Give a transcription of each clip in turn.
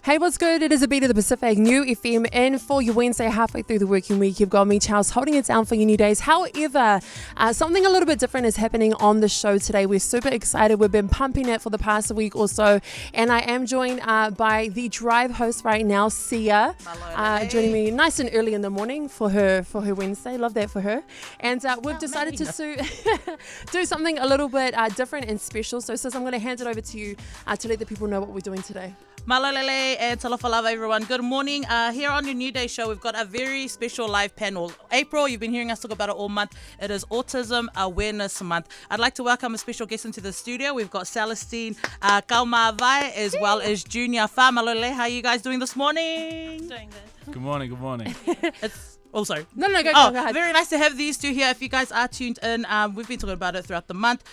Hey, what's good? It is a beat of the Pacific, New FM in for your Wednesday, halfway through the working week. You've got me, Chels, holding it down for your new days. However, something a little bit different is happening on the show today. We're super excited. We've been pumping it for the past week or so, and I am joined by the drive host right now, Sia, joining me nice and early in the morning for her Wednesday. Love that for her. And we've decided to do something a little bit different and special. So, sis, I'm going to hand it over to you to let the people know what we're doing today. Malolele and talafalava, everyone. Good morning. Here on your New Day show, we've got a very special live panel. April, you've been hearing us talk about it all month. It is Autism Awareness Month. I'd like to welcome a special guest into the studio. We've got Celestine Kaumavae as well as Junior Fa. Malolele, how are you guys doing this morning? Doing good. Good morning. Sorry. No, go ahead. Very nice to have these two here. If you guys are tuned in, we've been talking about it throughout the month.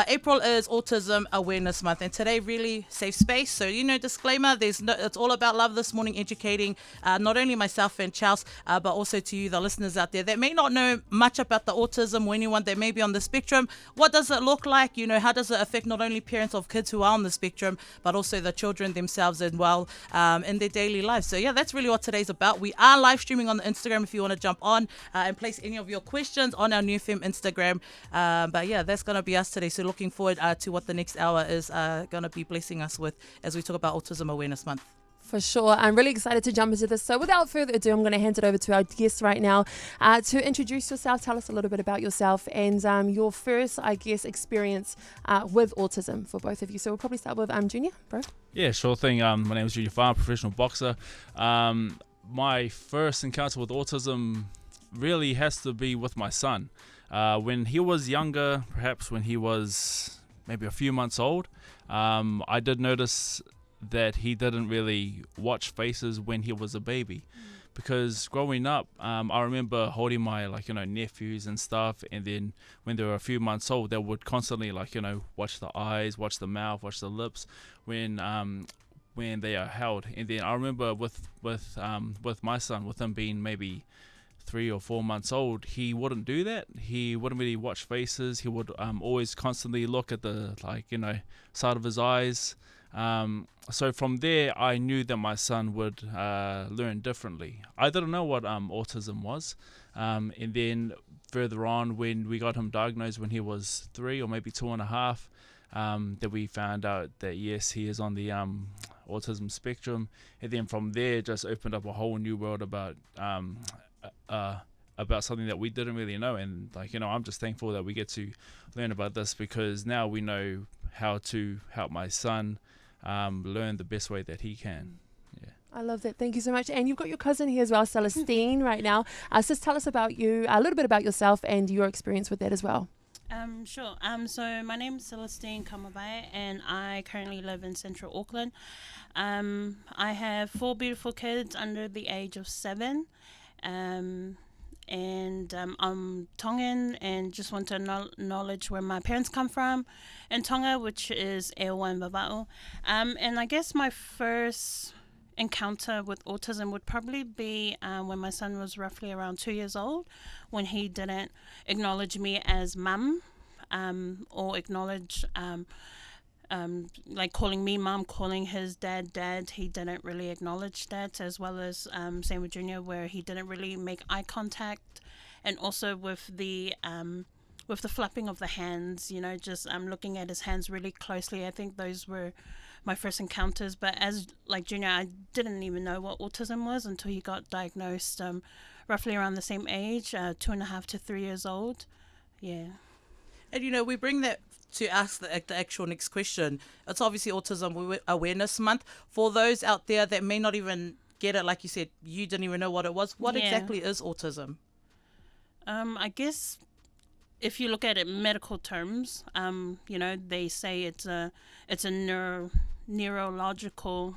April is Autism Awareness Month, and today really safe space. So, disclaimer, it's all about love this morning, educating not only myself and Chels, but also to you, the listeners out there that may not know much about the autism or anyone that may be on the spectrum. What does it look like? How does it affect not only parents of kids who are on the spectrum, but also the children themselves as well in their daily lives. So, yeah, that's really what today's about. We are live streaming on the Instagram if you want to jump on and place any of your questions on our New FM Instagram. But, yeah, that's going to be us today. So looking forward to what the next hour is going to be blessing us with as we talk about Autism Awareness Month. For sure. I'm really excited to jump into this. So without further ado, I'm going to hand it over to our guest right now to introduce yourself. Tell us a little bit about yourself and your first, experience with autism for both of you. So we'll probably start with Junior, bro. Yeah, sure thing. My name is Junior Farm, professional boxer. My first encounter with autism really has to be with my son. When he was younger, perhaps when he was maybe a few months old, I did notice that he didn't really watch faces when he was a baby. Because growing up, I remember holding my nephews and stuff, and then when they were a few months old, they would constantly watch the eyes, watch the mouth, watch the lips when they are held. And then I remember with my son, with him being maybe 3 or 4 months old, he wouldn't do that. He wouldn't really watch faces. He would always constantly look at the side of his eyes. So from there, I knew that my son would learn differently. I didn't know what autism was. And then further on, when we got him diagnosed when he was 3 or maybe 2.5, that we found out that yes, he is on the autism spectrum. And then from there, just opened up a whole new world about something that we didn't really know. And I'm just thankful that we get to learn about this, because now we know how to help my son learn the best way that he can. Yeah, I love that. Thank you so much. And you've got your cousin here as well, Celestine, right now. Sis, tell us about you, a little bit about yourself and your experience with that as well. Sure. So my name is Celestine Kaumavae, and I currently live in Central Auckland. I have 4 beautiful kids under the age of 7. I'm Tongan, and just want to acknowledge where my parents come from in Tonga, which is Ewa and Vava'u. And I guess my first encounter with autism would probably be when my son was roughly around 2 years old, when he didn't acknowledge me as mum, or acknowledge calling me mum, calling his dad. He didn't really acknowledge that, as well as same with Junior, where he didn't really make eye contact, and also with the flapping of the hands, just looking at his hands really closely. I think those were my first encounters. But as like Junior, I didn't even know what autism was until he got diagnosed roughly around the same age, 2.5 to 3 years old. Yeah. And we bring that to ask the actual next question. It's obviously Autism Awareness Month. For those out there that may not even get it, like you said, you didn't even know what it was. What exactly is autism? I guess if you look at it in medical terms, they say it's a neurological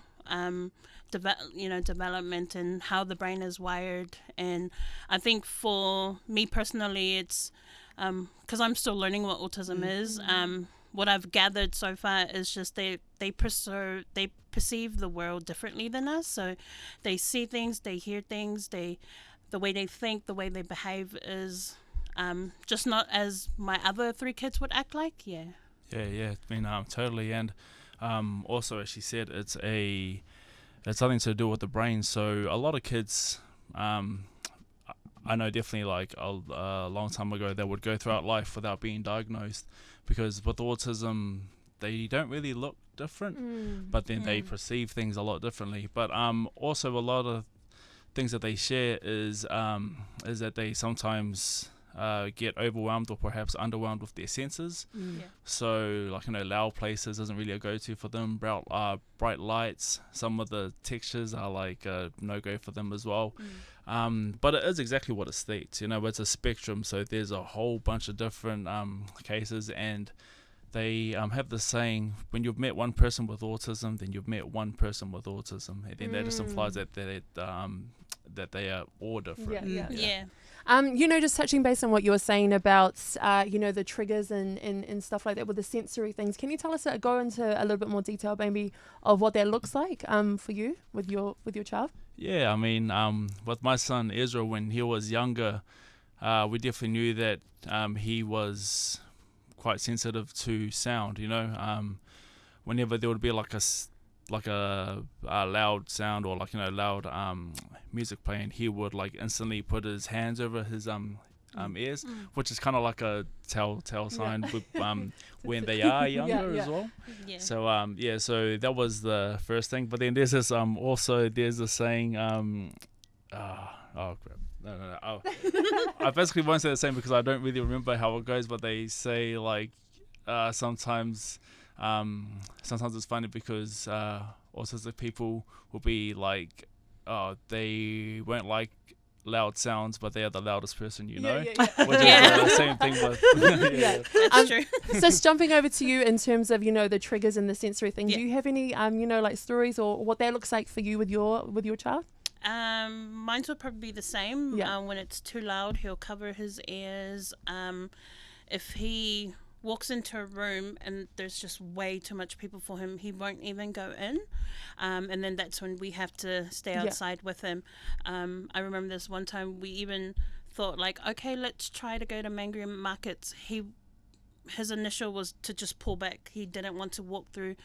development and how the brain is wired. And I think for me personally, it's because I'm still learning what autism is. What I've gathered so far is just they perceive the world differently than us. So they see things, they hear things, the way they think, the way they behave is just not as my other 3 kids would act like. Yeah. Yeah. I mean, totally. And also, as she said, it's it's something to do with the brain. So a lot of kids, I know definitely like a long time ago, they would go throughout life without being diagnosed, because with autism they don't really look different, but then they perceive things a lot differently. But also a lot of things that they share is that they sometimes get overwhelmed or perhaps underwhelmed with their senses. So like, loud places isn't really a go-to for them. Bright lights, some of the textures are like a no-go for them as well. But it is exactly what it states. It's a spectrum, so there's a whole bunch of different cases, and they have the saying, when you've met one person with autism, then you've met one person with autism, and then that just implies that they are all different. Yeah. Just touching base on what you were saying about, the triggers and stuff like that with the sensory things. Can you tell us, go into a little bit more detail, maybe, of what that looks like for you with your child? Yeah, I mean, with my son Ezra, when he was younger, we definitely knew that he was quite sensitive to sound. Whenever there would be like a loud sound or loud music playing, he would like instantly put his hands over his ears, which is kind of like a telltale sign with when they are younger as well. So so that was the first thing. But then there's this there's a saying, oh crap, no. I basically won't say the same because I don't really remember how it goes, but they say like sometimes it's funny because autistic people will be like, they won't like loud sounds, but they are the loudest person which is the same thing with That's true. So jumping over to you in terms of the triggers and the sensory thing, do you have any like stories or what that looks like for you with your child? Mine would probably be the same. When it's too loud, he'll cover his ears. If he walks into a room and there's just way too much people for him, he won't even go in. And then that's when we have to stay outside with him. I remember this one time we even thought like, okay, let's try to go to Mangere markets. His initial was to just pull back. He didn't want to walk through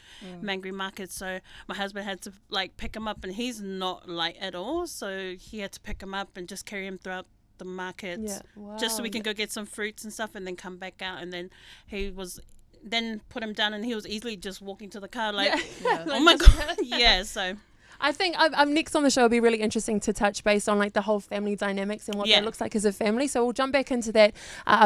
Mangere markets, so my husband had to like pick him up, and he's not light at all, so he had to pick him up and just carry him throughout the markets just so we can go get some fruits and stuff and then come back out. And then then put him down and he was easily just walking to the car like oh my god. So I think next on the show will be really interesting to touch base on like the whole family dynamics and what that looks like as a family. So we'll jump back into that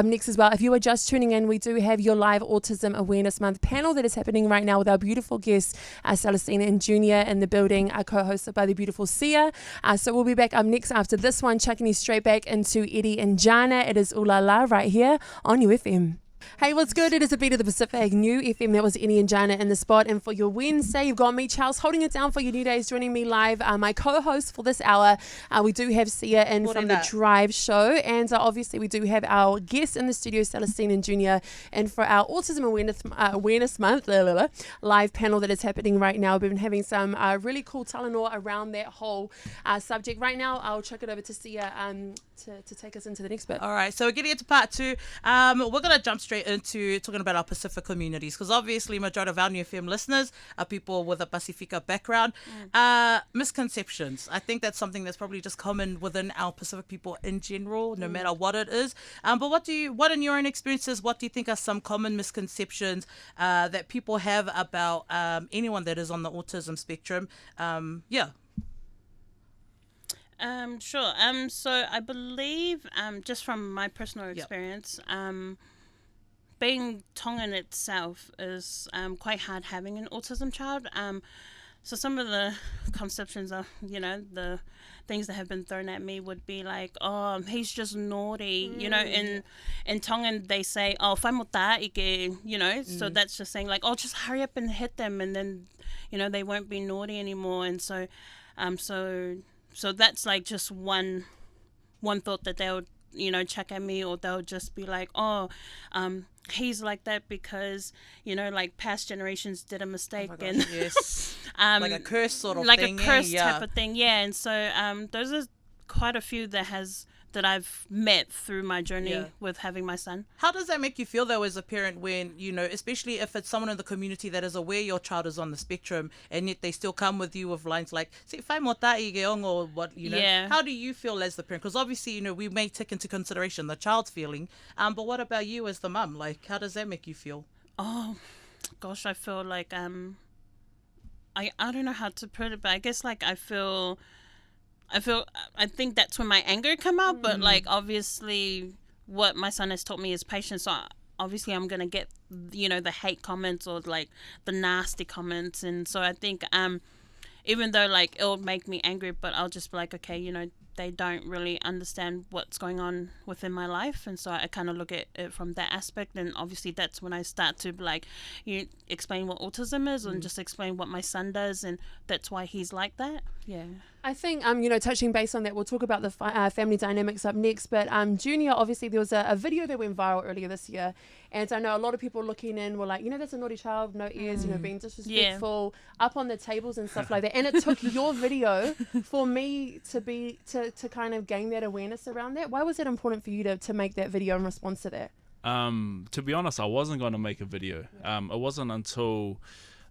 next as well. If you are just tuning in, we do have your live Autism Awareness Month panel that is happening right now with our beautiful guests, Celestine and Junior in the building, co-hosted by the beautiful Sia. So we'll be back up next after this one, chucking you straight back into Eddie and Jana. It is Ooh La La right here on UFM. Hey, what's good? It is a beat of the Pacific, New FM. That was Eddie and Jana in the spot. And for your Wednesday, you've got me, Chels, holding it down for your new days, joining me live. My co-host for this hour, we do have Sia in from the Drive show. And obviously, we do have our guest in the studio, Celestine and Junior, and for our Autism Awareness Month live panel that is happening right now. We've been having some really cool talanoa around that whole subject. Right now, I'll chuck it over to Sia to take us into the next bit. All right, so we're getting into part two. We're going to jump straight into talking about our Pacific communities, because obviously majority of our New FM listeners are people with a Pacifica background. Misconceptions. I think that's something that's probably just common within our Pacific people in general, no matter what it is. But what in your own experiences, what do you think are some common misconceptions that people have about anyone that is on the autism spectrum? Sure. So I believe, just from my personal experience, being Tongan itself is quite hard having an autism child. So some of the conceptions of, the things that have been thrown at me would be like, oh, he's just naughty. In Tongan they say, oh, whai mo tā ike, so that's just saying like, oh, just hurry up and hit them, and then, they won't be naughty anymore. And so, so that's like just one thought that they'll, check at me, or they'll just be like, oh, he's like that because, like past generations did a mistake. Oh and yes. Like a curse sort of like thing. Like a curse type of thing, yeah. And so those are quite a few that has I've met through my journey Yeah. with having my son. How does that make you feel though as a parent when, you know, especially if it's someone in the community that is aware your child is on the spectrum and yet they still come with you with lines like, "Se whai mo tai ge ongo," or what, you know? Yeah. How do you feel as the parent? Because obviously, you know, we may take into consideration the child's feeling, but what about you as the mum? Like, how does that make you feel? Oh, gosh, I feel like I don't know how to put it, but I guess like I think that's when my anger come out, but like obviously what my son has taught me is patience. So obviously I'm gonna get, you know, the hate comments or like the nasty comments, and so I think even though like it'll make me angry, but I'll just be like, okay, you know, they don't really understand what's going on within my life, and so I kind of look at it from that aspect. And obviously that's when I start to be like, you explain what autism is and just explain what my son does, and that's why he's like that. Yeah. I think, you know, touching base on that, we'll talk about the family dynamics up next. But Junior, obviously, there was a video that went viral earlier this year. And I know a lot of people looking in were like, you know, that's a naughty child, no ears, you know, being disrespectful, up on the tables and stuff like that. And it took your video for me to kind of gain that awareness around that. Why was it important for you to make that video in response to that? To be honest, I wasn't going to make a video. It wasn't until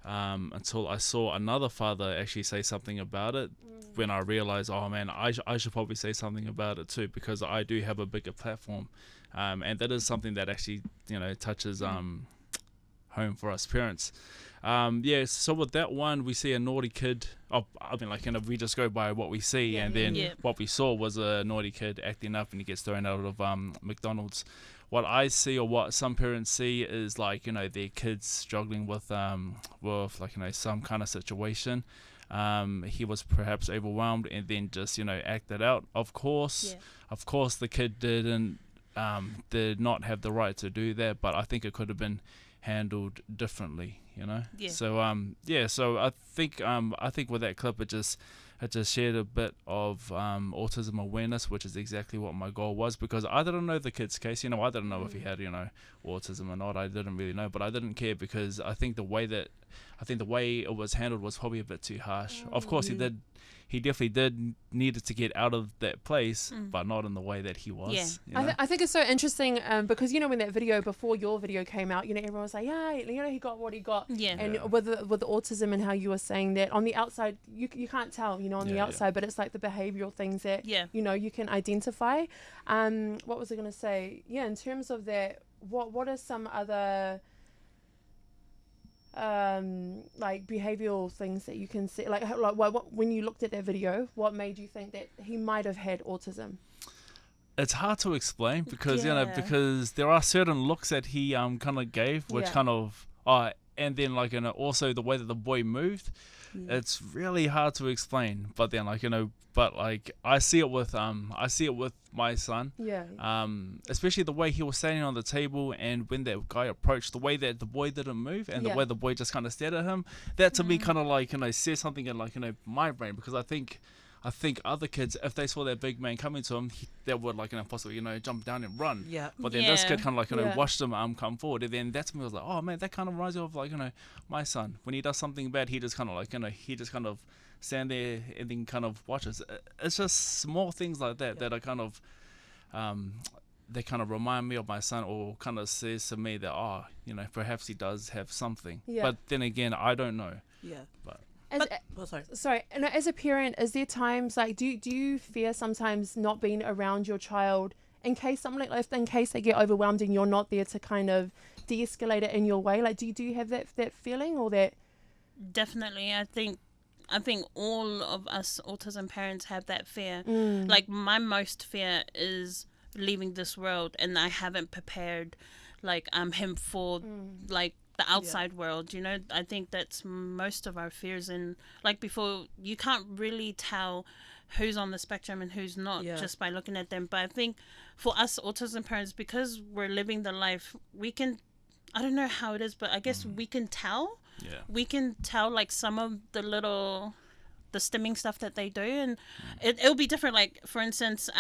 I saw another father actually say something about it when I realized, oh man, I should probably say something about it too, because I do have a bigger platform, and that is something that actually, you know, touches home for us parents. So with that one, we see a naughty kid. I mean, like, you know, we just go by what we see, and then what we saw was a naughty kid acting up and he gets thrown out of McDonald's. What I see, or what some parents see, is like, you know, their kids struggling with like, you know, some kind of situation. He was perhaps overwhelmed and then just, you know, acted out. Of course, the kid did not have the right to do that, but I think it could have been handled differently, you know. So I think with that clip, it just shared a bit of autism awareness, which is exactly what my goal was, because I didn't know the kid's case. You know, I didn't know if he had, you know, autism or not. I didn't really know, but I didn't care, because I think the way it was handled was probably a bit too harsh. Of course, he definitely needed to get out of that place, but not in the way that he was. You know? I think it's so interesting because, you know, when that video, before your video came out, you know, everyone was like, yeah, you know, he got what he got. And with the autism and how you were saying that on the outside, you can't tell, you know, on the outside, but it's like the behavioral things that, you know, you can identify. What was I going to say? Yeah, in terms of that, what are some other like behavioral things that you can see, like what, when you looked at that video, what made you think that he might have had autism? It's hard to explain, because you know, because there are certain looks that he kind of gave, which kind of and then, like, you know, also the way that the boy moved, it's really hard to explain. But then, like, you know, but like I see it with my son, especially the way he was standing on the table, and when that guy approached, the way that the boy didn't move, and the way the boy just kind of stared at him, that to me kind of, like, you know, says something in, like, you know, my brain, because I think other kids, if they saw that big man coming to him, they would, like, you know, possibly, you know, jump down and run. But then this kid kind of, like, you know, watched him come forward, and then that's when I was like, oh man, that kind of reminds me of, like, you know, my son. When he does something bad, he just kind of, like, you know, he just kind of stand there and then kind of watches. It's just small things like that that are kind of they kind of remind me of my son, or kind of says to me that, oh, you know, perhaps he does have something. But then again, I don't know. Sorry, and as a parent, is there times, like, do you fear sometimes not being around your child in case something like in case they get overwhelmed and you're not there to kind of de-escalate it in your way? Like, do you have that feeling, or that? Definitely, I think all of us autism parents have that fear. Like, my most fear is leaving this world, and I haven't prepared, like, him for like the outside world, you know. I think that's most of our fears. And like before, you can't really tell who's on the spectrum and who's not just by looking at them. But I think for us autism parents, because we're living the life, we can, I don't know how it is, but I guess we can tell. We can tell, like, some of the stimming stuff that they do, and it'll be different. Like, for instance,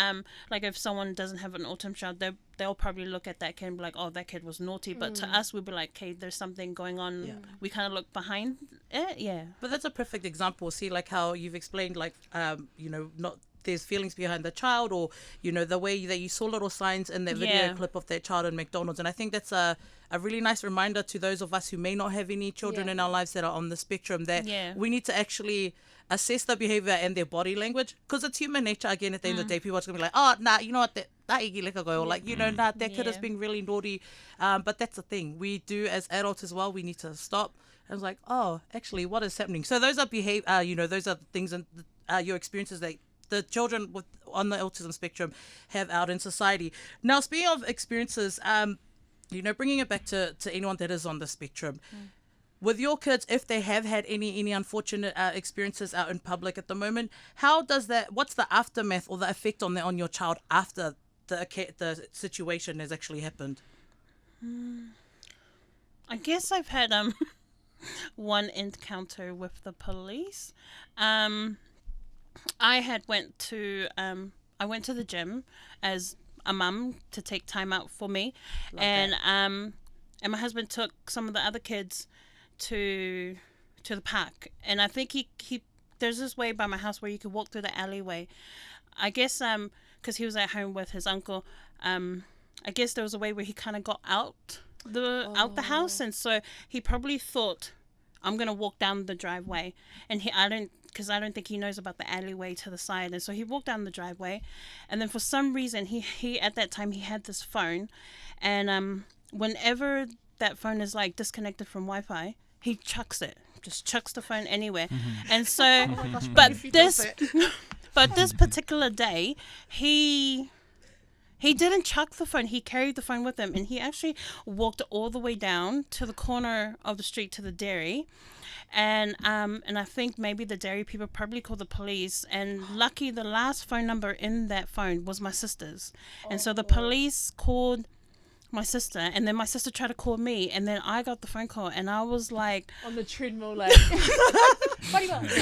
like if someone doesn't have an autism child, they'll probably look at that kid and be like, oh, that kid was naughty. But to us, we'll be like, okay, there's something going on. We kind of look behind it. But that's a perfect example. See, like how you've explained, like, you know, not there's feelings behind the child, or the way that you saw little signs in that video clip of that child in McDonald's. And I think that's a really nice reminder to those of us who may not have any children in our lives that are on the spectrum, that we need to actually assess their behavior and their body language, because it's human nature. Again, at the end of the day, people are just gonna be like, oh nah, you know what, that or like, nah, that kid is being really naughty. But that's the thing, we do as adults as well, we need to stop and it's like, oh, actually, what is happening? So those are those are the things and your experiences that the children on the autism spectrum have out in society. Now, speaking of experiences, bringing it back to anyone that is on the spectrum, with your kids, if they have had any unfortunate experiences out in public at the moment, what's the aftermath or the effect on your child after the situation has actually happened? I guess I've had one encounter with the police. I went to the gym as a mum to take time out for me. And my husband took some of the other kids to the park, and I think he there's this way by my house where you could walk through the alleyway. I guess because he was at home with his uncle, I guess there was a way where he kind of got out the house, and so he probably thought, I'm gonna walk down the driveway, and I don't think he knows about the alleyway to the side, and so he walked down the driveway, and then for some reason he at that time he had this phone, and whenever that phone is like disconnected from Wi-Fi, he chucks the phone anywhere. And so but this particular day he didn't chuck the phone. He carried the phone with him, and he actually walked all the way down to the corner of the street to the dairy. And I think maybe the dairy people probably called the police, and lucky the last phone number in that phone was my sister's. And so the police called my sister, and then my sister tried to call me, and then I got the phone call, and I was like on the treadmill, like what do you want?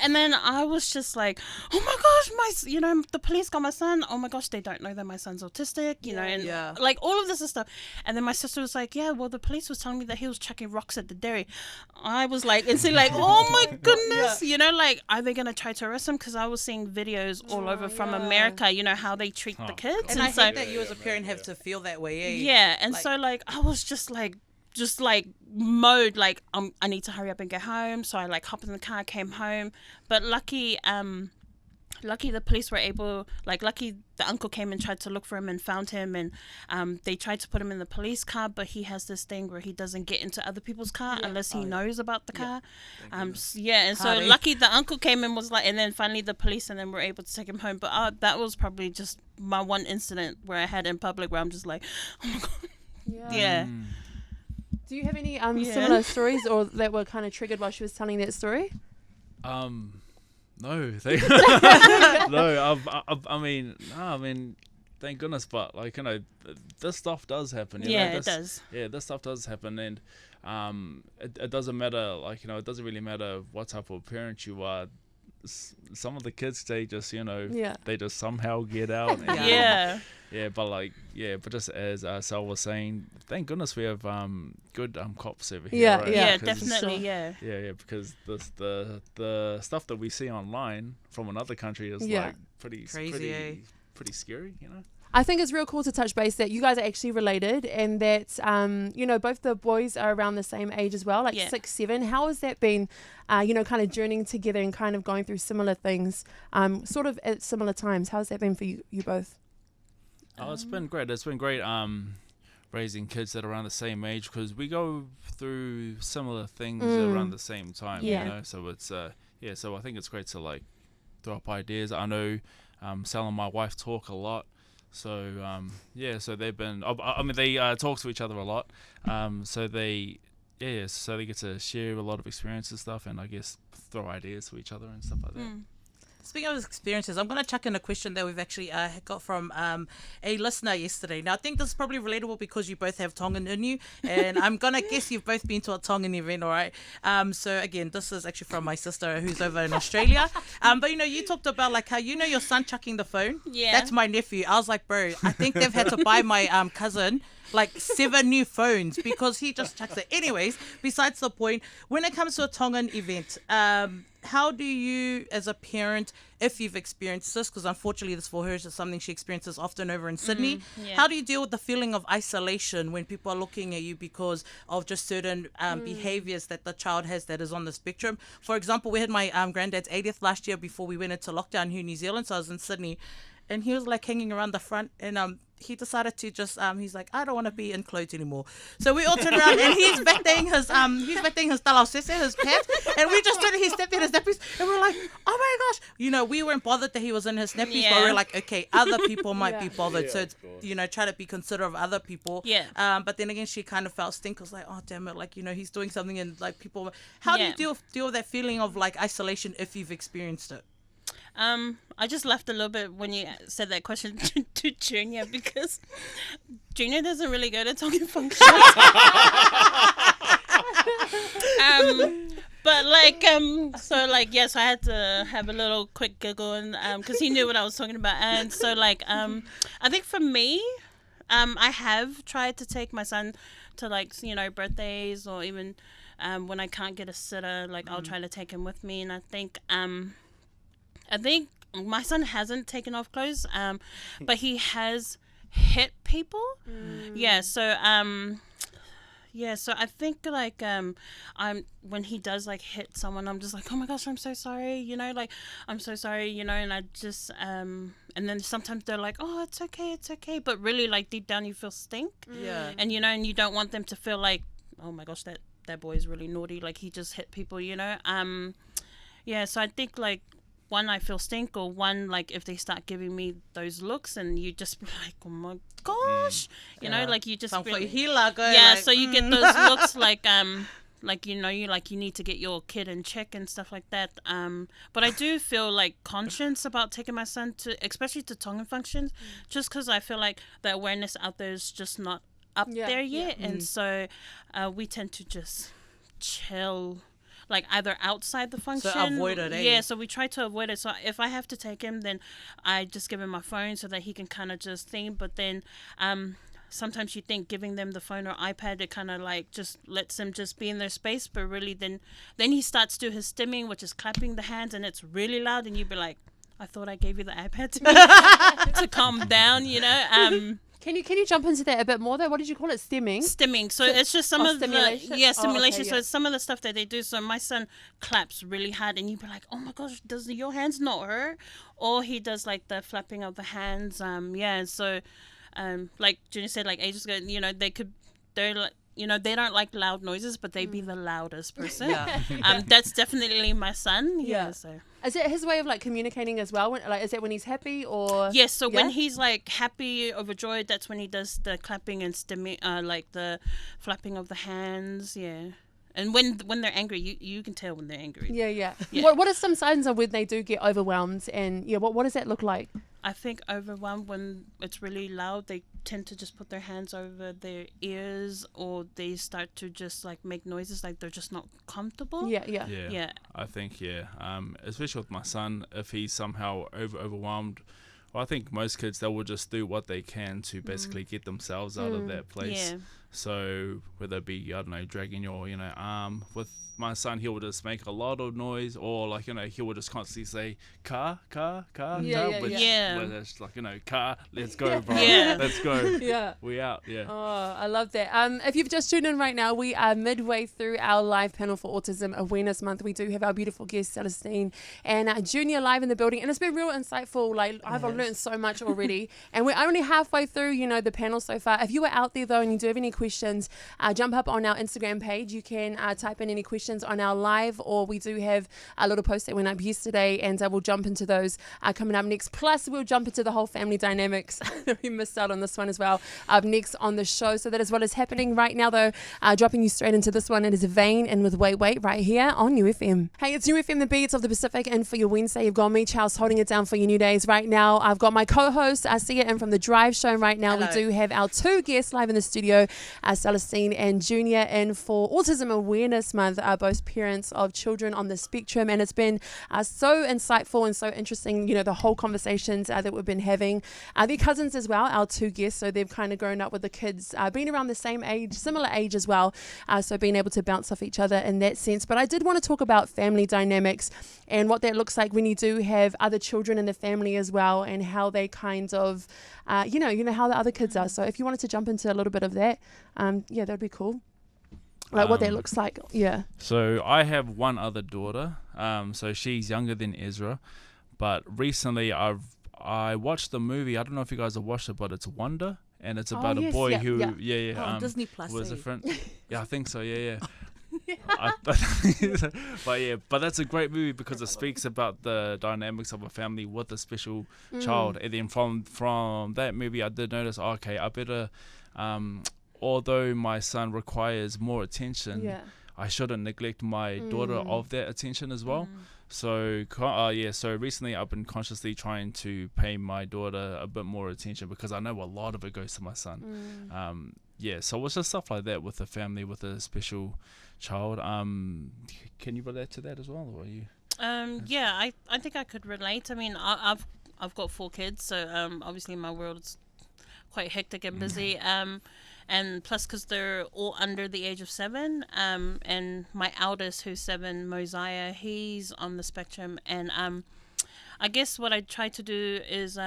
And then I was just like, oh my gosh, the police got my son. Oh my gosh, they don't know that my son's autistic, and like all of this stuff. And then my sister was like, yeah, well, the police was telling me that he was chucking rocks at the dairy. I was like, oh my goodness, like, are they going to try to arrest him? Because I was seeing videos all over from America, how they treat the kids. And I hate that you as a parent have to feel that way, eh? Yeah, and so like, I was just like mode, like, I need to hurry up and get home. So I like hopped in the car, came home, but lucky the police were able, lucky the uncle came and tried to look for him and found him, and they tried to put him in the police car, but he has this thing where he doesn't get into other people's car unless he knows about the car. And so lucky the uncle came and was like, and then finally the police, and then were able to take him home. But that was probably just my one incident where I had in public where I'm just like, oh my god. Yeah. Do you have any similar stories, or that were kind of triggered while she was telling that story? No, no. I mean, thank goodness. But this stuff does happen. It does. Yeah, this stuff does happen, and it doesn't matter. It doesn't really matter what type of parent you are. Some of the kids, they just they just somehow get out. And, but just as Sal was saying, thank goodness we have good cops over here. Right? Definitely. Yeah, because the stuff that we see online from another country is like pretty crazy, pretty scary. I think it's real cool to touch base that you guys are actually related, and that both the boys are around the same age as well, 6, 7. How has that been? Kind of journeying together and kind of going through similar things, sort of at similar times. How's that been for you both? Oh, it's been great. It's been great raising kids that are around the same age, because we go through similar things around the same time. So it's so I think it's great to throw up ideas. I know Sal and my wife talk a lot. So so they've been. They talk to each other a lot. So they get to share a lot of experience and stuff, and I guess throw ideas to each other and stuff like that. Speaking of experiences, I'm going to chuck in a question that we've actually got from a listener yesterday. Now, I think this is probably relatable because you both have Tongan in you, and I'm going to guess you've both been to a Tongan event, all right? So, again, this is actually from my sister who's over in Australia. But, you talked about, how your son chucking the phone. Yeah. That's my nephew. I was like, bro, I think they've had to buy my cousin 7 new phones because he just chucks it. Anyways, besides the point, when it comes to a Tongan event, how do you, as a parent, if you've experienced this, because unfortunately this for her is something she experiences often over in Sydney, how do you deal with the feeling of isolation when people are looking at you because of just certain behaviors that the child has that is on the spectrum? For example, we had my granddad's 80th last year before we went into lockdown here in New Zealand, so I was in Sydney, and he was like hanging around the front, and he decided to just he's like, I don't want to be in clothes anymore. So we all turned around and he's vetting his talasese, his pants, and we just stood, he stepped in his nappies, and we were like, oh my gosh, you know, we weren't bothered that he was in his nappies, but we were like, okay, other people might be bothered, so it's, you know, try to be considerate of other people. But then again, she kind of felt stink, was like, oh damn it, like, you know, he's doing something, and like people, how do you deal with that feeling of like isolation if you've experienced it? I just laughed a little bit when you said that question to Junior, because Junior doesn't really go to talking functions. But like, so like, yes, I had to have a little quick giggle, and because he knew what I was talking about, and so like, I think for me, I have tried to take my son to, like, you know, birthdays, or even when I can't get a sitter, like I'll try to take him with me, and I think my son hasn't taken off clothes, but he has hit people. So I think like when he does like hit someone, I'm just like, oh my gosh, I'm so sorry, you know, like I'm so sorry, you know, and I just and then sometimes they're like, oh, it's okay, but really like deep down you feel stink, and you know, and you don't want them to feel like, oh my gosh, that boy is really naughty, like he just hit people, you know. So I think like, one, I feel stink, or one, like if they start giving me those looks, and you just be like, oh my gosh, you know, like you just really, so you get those looks like you know, you need to get your kid in check and stuff like that. But I do feel like conscious about taking my son to, especially to Tongan functions, just because I feel like the awareness out there is just not up there yet, and so we tend to just chill, like either outside the function, so avoid it, so we try to avoid it. So if I have to take him, then I just give him my phone so that he can kind of just think. But then sometimes you think giving them the phone or iPad, it kind of like just lets them just be in their space, but really then he starts to his stimming, which is clapping the hands, and it's really loud, and you'd be like, I thought I gave you the iPad to me to calm down, you know. Can you jump into that a bit more though? What did you call it? Stimming. So it's just some of stimulation? the stimulation. So it's some of the stuff that they do. So my son claps really hard, and you'd be like, oh my gosh, does your hands not hurt? Or he does like the flapping of the hands. So like Junior said, like ages ago, you know, they're like, you know, they don't like loud noises, but they be the loudest person. That's definitely my son. So is it his way of like communicating as well? Is that when he's happy, or? Yes. So when he's like happy, overjoyed, that's when he does the clapping and like the flapping of the hands. And when they're angry, you can tell when they're angry. What are some signs of when they do get overwhelmed, and what does that look like? I think overwhelmed, when it's really loud, they tend to just put their hands over their ears, or they start to just like make noises like they're just not comfortable. I think especially with my son, if he's somehow overwhelmed, well, I think most kids, they will just do what they can to basically get themselves out of that place. So whether it be, I don't know, dragging your, you know, arm. With my son, he will just make a lot of noise, or like, you know, he will just constantly say car, which it's like, you know, car, let's go, bro, let's go, we out. Oh, I love that. If you've just tuned in right now, we are midway through our live panel for Autism Awareness Month. We do have our beautiful guest Celestine and Junior live in the building, and it's been real insightful. Like I've learned so much already, and we're only halfway through, you know, the panel so far. If you are out there though and you do have any questions, jump up on our Instagram page. You can type in any questions on our live, or we do have a little post that went up yesterday, and we'll jump into those coming up next. Plus we'll jump into the whole family dynamics. We missed out on this one as well up next on the show. So that is what is happening right now though. Dropping you straight into this one, it is Vane and with Wait right here on New FM. Hey, it's New FM, the beats of the Pacific, and for your Wednesday you've got me, Chels, holding it down for your new days. Right now I've got my co-host Sia in from the Drive Show. Right now we do have our two guests live in the studio. Celestine and Junior in for Autism Awareness Month, both parents of children on the spectrum, and it's been so insightful and so interesting, the whole conversations that we've been having. They're cousins as well, our two guests, so they've kind of grown up with the kids, being around the same age, similar age as well, so being able to bounce off each other in that sense. But I did want to talk about family dynamics and what that looks like when you do have other children in the family as well, and how they kind of, how the other kids are. So if you wanted to jump into a little bit of that, that would be cool. Like what that looks like, yeah. So I have one other daughter, so she's younger than Ezra, but recently I watched the movie. I don't know if you guys have watched it, but it's Wonder, and it's about a boy who, Disney Plus. was a friend. Yeah, I think so. Yeah. But that's a great movie because it speaks about the dynamics of a family with a special child, and then from that movie I did notice, okay, I better, although my son requires more attention, I shouldn't neglect my daughter of that attention as well. So so recently I've been consciously trying to pay my daughter a bit more attention because I know a lot of it goes to my son. So it's just stuff like that with a family with a special child. Can you relate to that as well, or are you? I think I could relate. I mean, I've got 4 kids, so obviously my world's quite hectic and busy. And plus, because they're all under the age of 7, and my eldest, who's 7, Mosiah, he's on the spectrum. And I guess what I tried to do is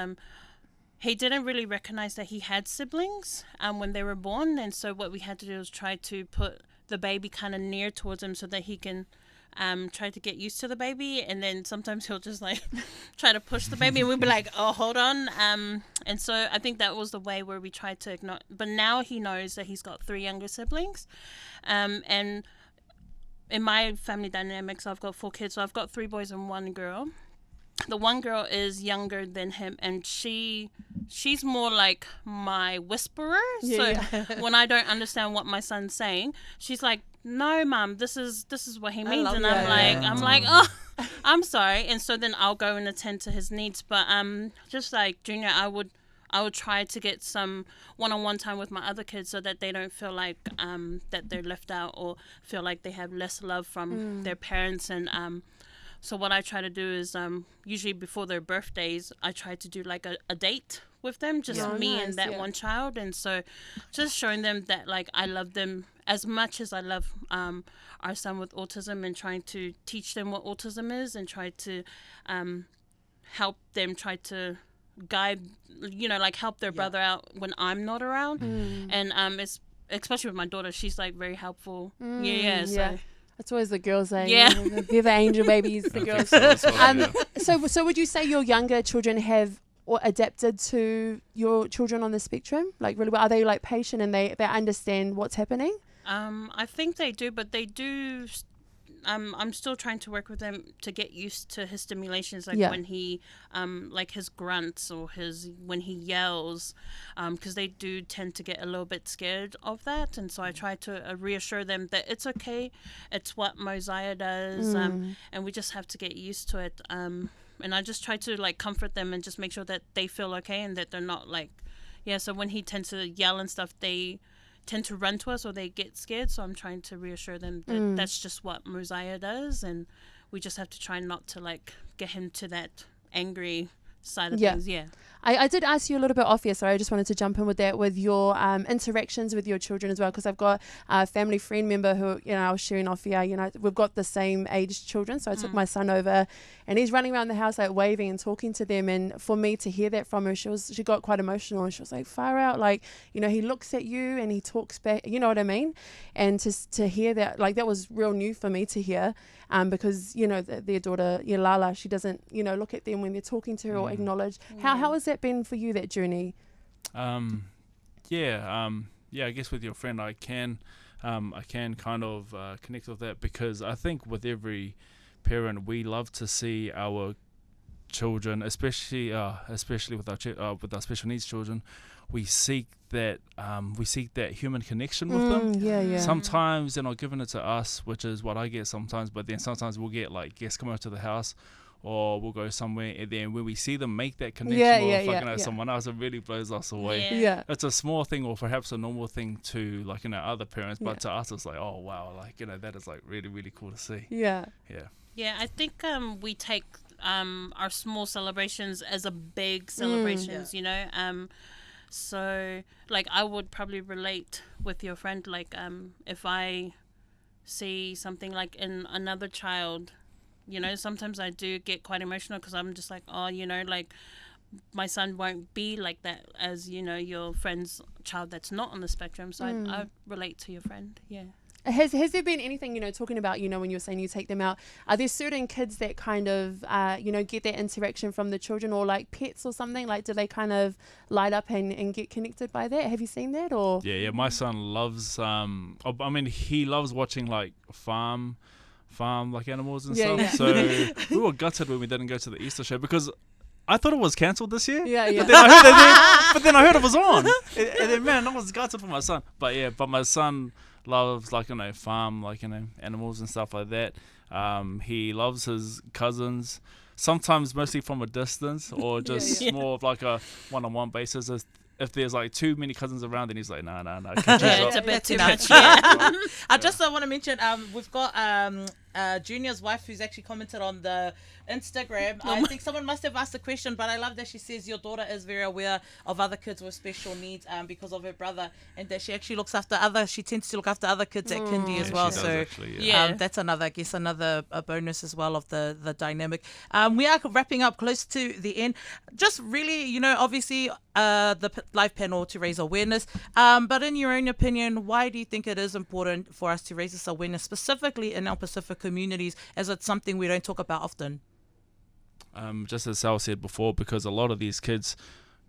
he didn't really recognize that he had siblings when they were born. And so what we had to do was try to put the baby kind of near towards him so that he can try to get used to the baby. And then sometimes he'll just like try to push the baby and we'll be like, oh, hold on. And so I think that was the way where we tried to ignore. But now he knows that he's got 3 younger siblings. And in my family dynamics, I've got 4 kids. So I've got 3 boys and 1 girl. The one girl is younger than him, and she's more like my whisperer. When I don't understand what my son's saying, she's like, "No, Mum, this is what he means," and I'm like, "Oh, I'm sorry." And so then I'll go and attend to his needs. But just like Junior, I would try to get some one-on-one time with my other kids so that they don't feel like that they're left out or feel like they have less love from their parents. And so what I try to do is usually before their birthdays, I try to do like a date with them, just me and that one child. And so just showing them that like I love them as much as I love our son with autism, and trying to teach them what autism is and try to help them try to guide, like help their brother out when I'm not around. And it's especially with my daughter, she's like very helpful. So that's always the girls, eh? Yeah. They're the angel babies, the girls. So would you say your younger children have adapted to your children on the spectrum? Like really well? Are they like patient and they understand what's happening? I think they do, but they do. I'm still trying to work with them to get used to his stimulations, like when he, like his grunts or when he yells, because they do tend to get a little bit scared of that. And so I try to reassure them that it's okay, it's what Mosiah does, and we just have to get used to it. And I just try to like comfort them and just make sure that they feel okay and that they're not like, so when he tends to yell and stuff, they tend to run to us or they get scared. So I'm trying to reassure them that that's just what Mosiah does, and we just have to try not to like get him to that angry side of things. I did ask you a little bit off here, so I just wanted to jump in with that, with your interactions with your children as well, because I've got a family friend member who, I was sharing off here, we've got the same age children, so I took my son over and he's running around the house like waving and talking to them, and for me to hear that from her, she got quite emotional, and she was like, far out, like, he looks at you and he talks back, you know what I mean? And to hear that, like, that was real new for me to hear, because, their daughter, Lala, she doesn't, look at them when they're talking to her or acknowledge. How has that been for you, that journey? I guess with your friend I can kind of connect with that, because I think with every parent we love to see our children, especially with our special needs children, we seek that human connection with them. Sometimes they're not giving it to us, which is what I get sometimes, but then sometimes we'll get like guests come over to the house, or we'll go somewhere, and then when we see them make that connection with someone else, it really blows us away. Yeah. It's a small thing, or perhaps a normal thing to like, you know, other parents, but to us it's like, oh wow, like, you know, that is like really, really cool to see. Yeah. I think we take our small celebrations as a big celebrations, you know. So like I would probably relate with your friend, like if I see something like in another child, you know, sometimes I do get quite emotional because I'm just like, oh, you know, like my son won't be like that as, you know, your friend's child that's not on the spectrum. So I relate to your friend. Has there been anything, you know, talking about, you know, when you were saying you take them out, are there certain kids that kind of, you know, get that interaction from the children, or like pets or something? Like, do they kind of light up and get connected by that? Have you seen that? Or Yeah, my son loves, he loves watching like farm like animals and stuff. So we were gutted when we didn't go to the Easter show because I thought it was cancelled this year. But then I heard it was on. And then, man, I was gutted for my son. But my son loves, like, you know, farm, like, you know, animals and stuff like that. He loves his cousins, sometimes mostly from a distance, or just more of like a one-on-one basis. If there's like too many cousins around, then he's like, no. It's a bit too much. I just want to mention, we've got Junior's wife who's actually commented on the Instagram. I think someone must have asked the question, but I love that she says your daughter is very aware of other kids with special needs because of her brother, and that she actually she tends to look after other kids at kindy as well. So actually, that's another bonus as well of the dynamic. We are wrapping up close to the end. Just really, you know, obviously the live panel to raise awareness, but in your own opinion, why do you think it is important for us to raise this awareness specifically in our Pacific communities, as it's something we don't talk about often? Just as Sal said before, because a lot of these kids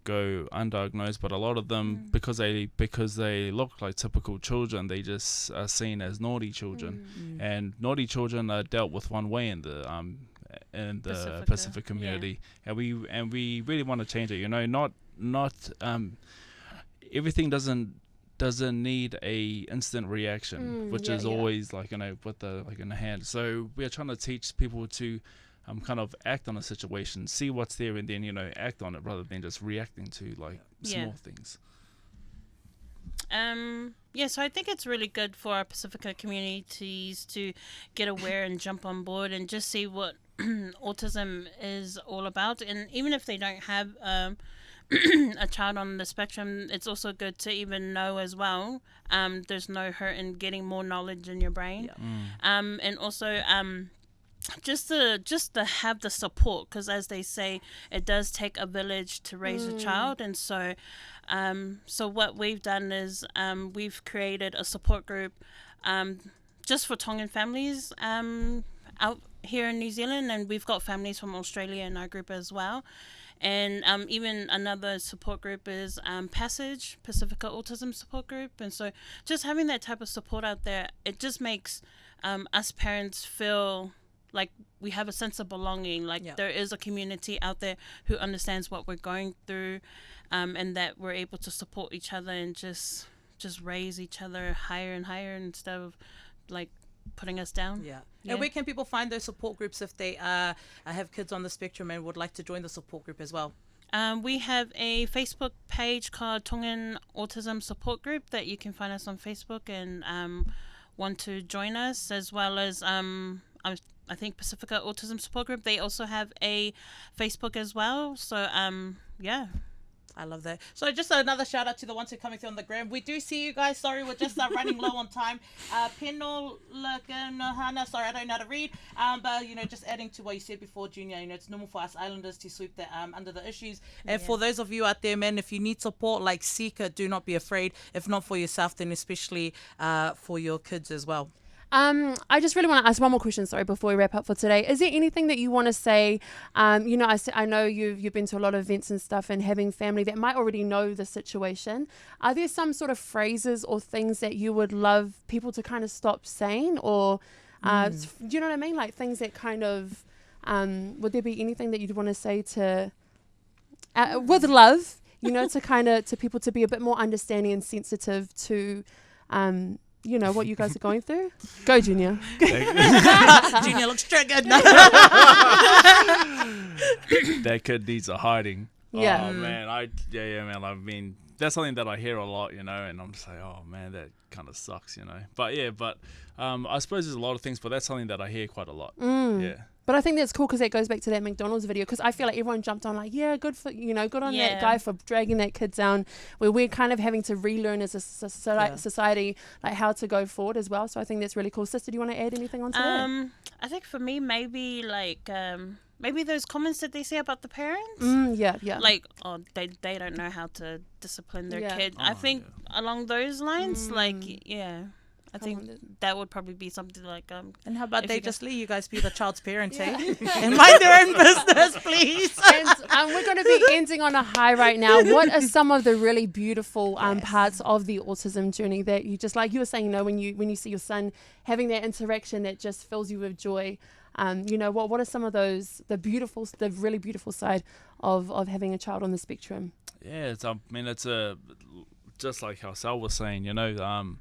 go undiagnosed, but a lot of them, because they look like typical children, they just are seen as naughty children, and naughty children are dealt with one way in the Pacific community, and we really want to change it. You know, not everything doesn't need a instant reaction, which is always like, you know, with the like in the hand. So we're trying to teach people to kind of act on a situation, see what's there, and then, you know, act on it rather than just reacting to like small things. So I think it's really good for our Pacifica communities to get aware and jump on board and just see what autism is all about. And even if they don't have a child on the spectrum, it's also good to even know as well. There's no hurt in getting more knowledge in your brain. And also just to have the support, because as they say, it does take a village to raise a child. And so what we've done is we've created a support group just for Tongan families out here in New Zealand, and we've got families from Australia in our group as well. And even another support group is Passage, Pacifica Autism Support Group. And so just having that type of support out there, it just makes us parents feel like we have a sense of belonging, like there is a community out there who understands what we're going through, and that we're able to support each other and just raise each other higher and higher instead of like putting us down. And where can people find those support groups if they have kids on the spectrum and would like to join the support group as well? We have a Facebook page called Tongan Autism Support Group that you can find us on Facebook and want to join us, as well as I think Pacifica Autism Support Group, they also have a Facebook as well. So I love that. So just another shout out to the ones who are coming through on the gram. We do see you guys. Sorry, we're just running low on time. Penol Lakanohana, sorry, I don't know how to read. But, you know, just adding to what you said before, Junior, you know, it's normal for us islanders to sweep the under the issues. And for those of you out there, man, if you need support, like, seek it. Do not be afraid. If not for yourself, then especially for your kids as well. I just really want to ask one more question, sorry, before we wrap up for today. Is there anything that you want to say? You know, I know you've been to a lot of events and stuff, and having family that might already know the situation. Are there some sort of phrases or things that you would love people to kind of stop saying? Or, do you know what I mean? Like things that kind of, would there be anything that you'd want to say to, with love, you know, to kind of, to people to be a bit more understanding and sensitive to, you know, what you guys are going through? Go, Junior. Junior looks triggered. That kid needs a hiding. Yeah. Oh man, man. I mean, that's something that I hear a lot, you know, and I'm just like, oh man, that kind of sucks, you know. But I suppose there's a lot of things, but that's something that I hear quite a lot. Yeah. But I think that's cool because it goes back to that McDonald's video, because I feel like everyone jumped on like, yeah, good on that guy for dragging that kid down, where we're kind of having to relearn as a society like how to go forward as well. So I think that's really cool. Sister, do you want to add anything onto that? I think for me, maybe like maybe those comments that they say about the parents. Yeah. Like, oh, they don't know how to discipline their kid. I think along those lines, I think that would probably be something like and how about they just leave you guys be the child's parent, and mind their own business, please. And we're going to be ending on a high right now. What are some of the really beautiful parts of the autism journey that you just, like you were saying, you know, when you see your son having that interaction that just fills you with joy? You know, what are some of those, the really beautiful side of having a child on the spectrum? Yeah, it's just like how Sal was saying, you know,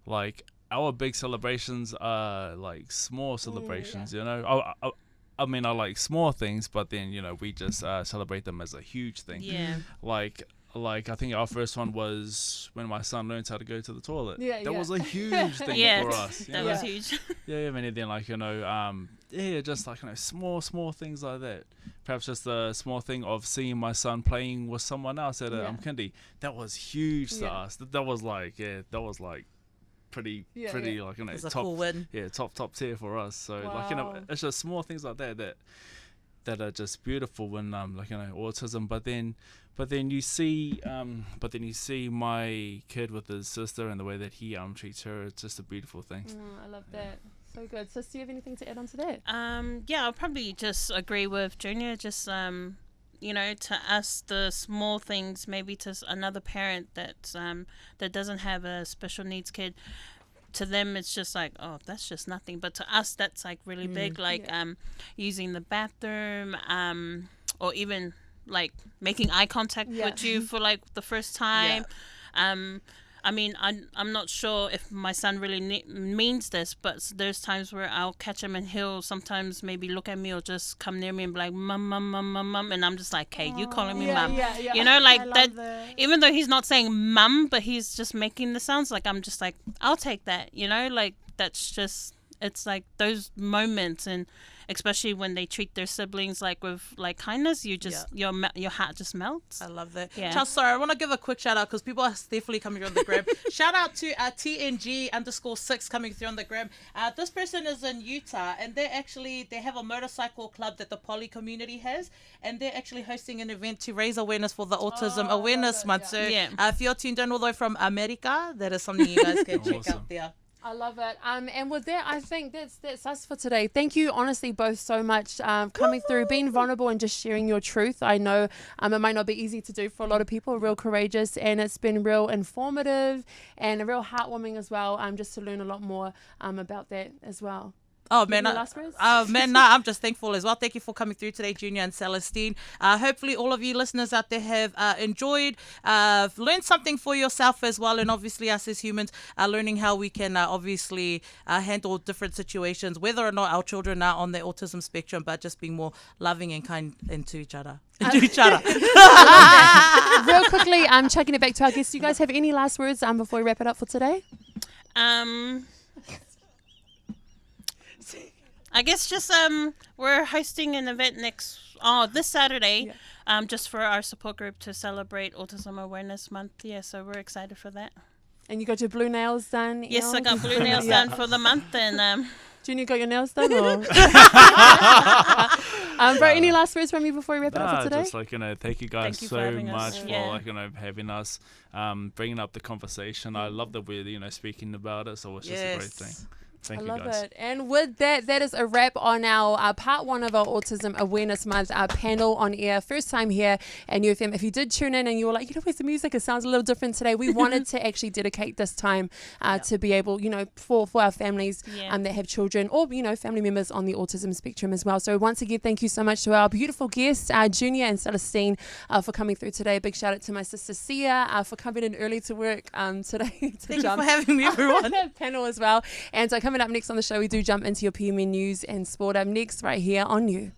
like our big celebrations are like small celebrations, you know. I mean, I like small things, but then, you know, we just celebrate them as a huge thing. Yeah. Like I think our first one was when my son learned how to go to the toilet. That was a huge thing for us. That was huge. I mean, then like, you know, just like, you know, small things like that. Perhaps just a small thing of seeing my son playing with someone else at kindy. That was huge to us. That was like pretty like, you know, top, a cool win. top tier for us. So like, you know, it's just small things like that are just beautiful when like, you know, autism. But then you see my kid with his sister and the way that he treats her. It's just a beautiful thing. I love that. So good. So, do you have anything to add on to that? I'll probably just agree with Junior. Just you know, to us, the small things, maybe to another parent that doesn't have a special needs kid, to them it's just like, oh, that's just nothing. But to us, that's like really big, like using the bathroom, or even like making eye contact with you for like the first time. I mean, I'm not sure if my son really means this, but there's times where I'll catch him and he'll sometimes maybe look at me or just come near me and be like, mum, mum, mum, mum, mum. And I'm just like, hey, you calling me mum. You know, like that, even though he's not saying mum, but he's just making the sounds, like I'm just like, I'll take that, you know, like that's just, it's like those moments, and especially when they treat their siblings like with like kindness, you just your heart just melts. I love that. Chels, sorry, I want to give a quick shout out because people are definitely coming through on the gram. Shout out to TNG_6 coming through on the gram. This person is in Utah, and they have a motorcycle club that the poly community has, and they're actually hosting an event to raise awareness for the Autism Awareness Month. So if you're tuned in all the way from America, that is something you guys can check out there. I love it. And with that, I think that's us for today. Thank you, honestly, both so much coming through, being vulnerable and just sharing your truth. I know it might not be easy to do for a lot of people, real courageous, and it's been real informative and real heartwarming as well, just to learn a lot more about that as well. Oh man, I'm just thankful as well. Thank you for coming through today, Junior and Celestine. Hopefully all of you listeners out there have enjoyed, learned something for yourself as well, and obviously us as humans are learning how we can obviously handle different situations, whether or not our children are on the autism spectrum, but just being more loving and kind to each other. Real quickly, I'm chucking it back to our guests. Do you guys have any last words before we wrap it up for today? I guess just we're hosting an event this Saturday, just for our support group to celebrate Autism Awareness Month. Yeah, so we're excited for that. And you got your blue nails done? Yes, I got blue nails done for the month, and Junior, got your nails done? Or? Bro, any last words from you before we wrap it up for today? Just like, you know, thank you guys so much for like, you know, having us, bringing up the conversation. I love that we're, you know, speaking about it, so it's just a great thing. Thank I you, love guys. it. And with that, that is a wrap on our part 1 of our Autism Awareness Month panel on air. First time here at UFM. If you did tune in and you were like, where's the music? It sounds a little different today. We wanted to actually dedicate this time to be able, for our families that have children or, family members on the autism spectrum as well. So once again, thank you so much to our beautiful guests, Junior and Celestine, for coming through today. Big shout out to my sister Sia for coming in early to work today. Thank you for having me, everyone. Panel as well. And so coming up next on the show, we do jump into your PMN news and sport. Up next right here on You.